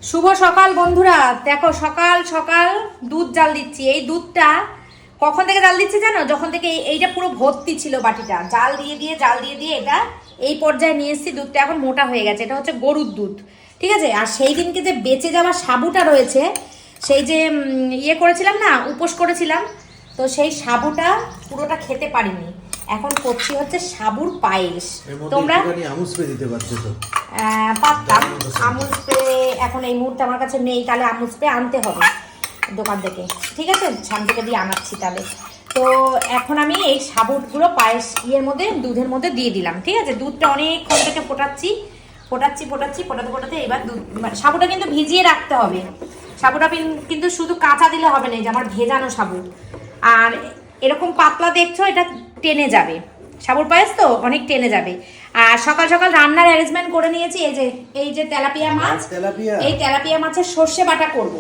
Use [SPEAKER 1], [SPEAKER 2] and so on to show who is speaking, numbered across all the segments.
[SPEAKER 1] শুভ সকাল বন্ধুরা। দেখো সকাল সকাল দুধ জাল দিচ্ছি। এই দুধটা কখন থেকে জাল দিচ্ছি জানো? যখন থেকে এইটা পুরো ভর্তি ছিল বাটিটা, জাল দিয়ে দিয়ে এটা এই পর্যায়ে নিয়ে এসেছি। দুধটা এখন মোটা হয়ে গেছে। এটা হচ্ছে গরুর দুধ, ঠিক আছে। আর সেই দিনকে যে বেঁচে যাওয়া সাবুটা রয়েছে, সেই যে ইয়ে করেছিলাম না, উপোস করেছিলাম, তো সেই সাবুটা পুরোটা খেতে পারিনি। এখন করছি হচ্ছে সাবুর পায়েস। তোমরা
[SPEAKER 2] আমুল স্প্রে দিতে পারছো তো?
[SPEAKER 1] পারতাম। আমুল স্প্রে এখন এই মুহূর্তে আমার কাছে নেই, তাহলে আমুল স্প্রে আনতে হবে দোকান থেকে, ঠিক আছে। শান্তিকে দিয়ে আনাচ্ছি তাহলে। তো এখন আমি এই সাবুগুলো পায়েস ইয়ের মধ্যে, দুধের মধ্যে দিয়ে দিলাম, ঠিক আছে। দুধটা অনেকক্ষণ থেকে ফোটাচ্ছি, ফোটাতে এবার দুধ, সাবুটা কিন্তু ভিজিয়ে রাখতে হবে। সাবুটা কিন্তু শুধু কাঁচা দিলে হবে না, যে আমার ভেজানো সাবু। আর এরকম পাতলা দেখছো, এটা টেনে যাবে, সাবুর পায়েস তো অনেক টেনে যাবে। আর সকাল সকাল রান্নার অ্যারেঞ্জমেন্ট করে নিয়েছি। এই যে তেলাপিয়া মাছ, এই তেলাপিয়া মাছের সর্ষে বাটা করব।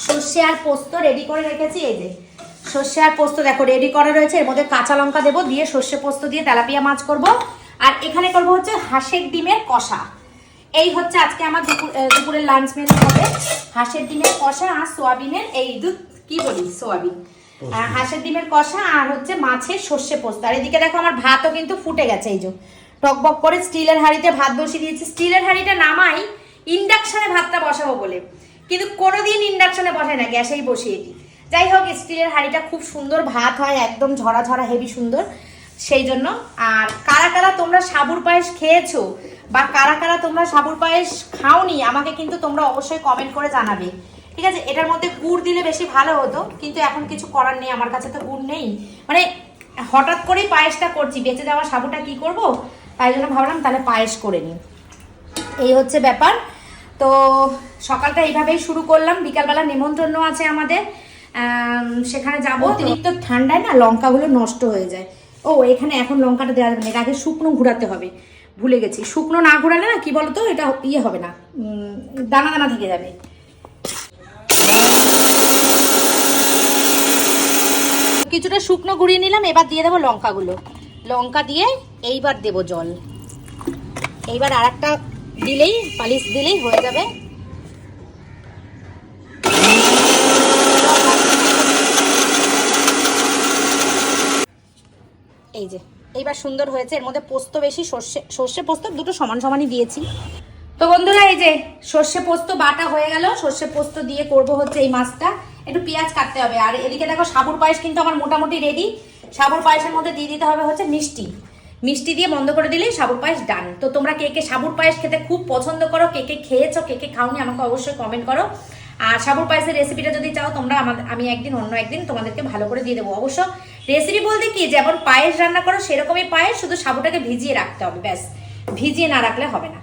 [SPEAKER 1] সর্ষে আর পোস্ত রেডি করে রেখেছি। এই যে সর্ষে আর পোস্ত দেখো রেডি করা রয়েছে। এর মধ্যে কাঁচা লঙ্কা দেবো, দিয়ে সর্ষে পোস্ত দিয়ে তেলাপিয়া মাছ করব। আর এখানে করব হচ্ছে হাঁসের ডিমের কষা। এই হচ্ছে আজকে আমার দুপুরের লাঞ্চ মেনু হবে। হাঁসের ডিমের কষা আর সোয়াবিনের এই দুধ কি বলি সোয়াবিন, হাঁসের ডিমের কষা আর হচ্ছে মাছের সর্ষে পোস্ত। আর এদিকে দেখো আমার ভাতও কিন্তু ফুটে গেছে। এই যে টকবক করে স্টিলের হাঁড়িতে ভাত বসিয়ে দিয়েছি। স্টিলের হাঁড়িটা নামাই ইন্ডাকশনে ভাতটা বসাবো বলে, কিন্তু কোনোদিন ইন্ডাকশনে বসাই না, গ্যাসেই বসিয়ে দিই। যাই হোক, স্টিলের হাঁড়িটা খুব সুন্দর ভাত হয়, একদম ঝরা ঝরা হেভি সুন্দর, সেই জন্য। আর কারা কারা তোমরা সাবুর পায়েস খেয়েছো বা কারা কারা তোমরা সাবুর পায়েস খাওনি, আমাকে কিন্তু তোমরা অবশ্যই কমেন্ট করে জানাবে, ঠিক আছে। এটার মধ্যে গুড় দিলে বেশি ভালো হতো, কিন্তু এখন কিছু করার নেই, আমার কাছে তো গুড় নেই। মানে হঠাৎ করেই পায়েসটা করছি, বেঁচে যাওয়া সাবুটা কি করব, তাই জন্য ভাবলাম তাহলে পায়েস করে নিই। এই হচ্ছে ব্যাপার। তো সকালটা এইভাবেই শুরু করলাম। বিকালবেলা নিমন্ত্রণ আছে আমাদের, সেখানে যাবো। অতিরিক্ত ঠান্ডায় না লঙ্কাগুলো নষ্ট হয়ে যায়। ও এখানে এখন লঙ্কাটা দেওয়া যাবে না, এটা আগে শুকনো ঘুরাতে হবে, ভুলে গেছি। শুকনো না ঘুরালে না কি বলতো, এটা ইয়ে হবে না, দানা দানা থেকে যাবে। কিছুটা শুকনো ঘুরিয়ে নিলাম, এবার দিয়ে দেবো লঙ্কাগুলো। লঙ্কা দিয়ে এইবার দেবো জল। এইবার আর একটা দিলেই, পালিশ দিলেই হয়ে যাবে। এই যে এইবার সুন্দর হয়েছে। এর মধ্যে পোস্ত বেশি, সর্ষে পোস্ত দুটো সমান সমানই দিয়েছি। তো বন্ধুরা, এই যে সর্ষে পোস্ত বাটা হয়ে গেল। সর্ষে পোস্ত দিয়ে করব হচ্ছে এই মাছটা। একটু পেঁয়াজ কাটতে হবে। আর এদিকে দেখো সাবুর পায়েস কিন্তু আমার মোটামুটি রেডি। সাবুর পায়েসের মধ্যে দিয়ে দিতে হবে হচ্ছে মিষ্টি। মিষ্টি দিয়ে বন্ধ করে দিলেই সাবুর পায়েস ডান। তো তোমরা কে কে সাবুর পায়েস খেতে খুব পছন্দ করো, কে কে খেয়েছো, কে কে খাওনি, আমাকে অবশ্যই কমেন্ট করো। আর সাবুর পায়েসের রেসিপিটা যদি চাও তোমরা, আমি একদিন অন্য একদিন তোমাদেরকে ভালো করে দিয়ে দেবো। অবশ্য রেসিপি বলতে কি, যেমন পায়েস রান্না করো সেরকমই পায়েস, শুধু সাবুটাকে ভিজিয়ে রাখতে হবে, ব্যাস। ভিজিয়ে না রাখলে হবে না।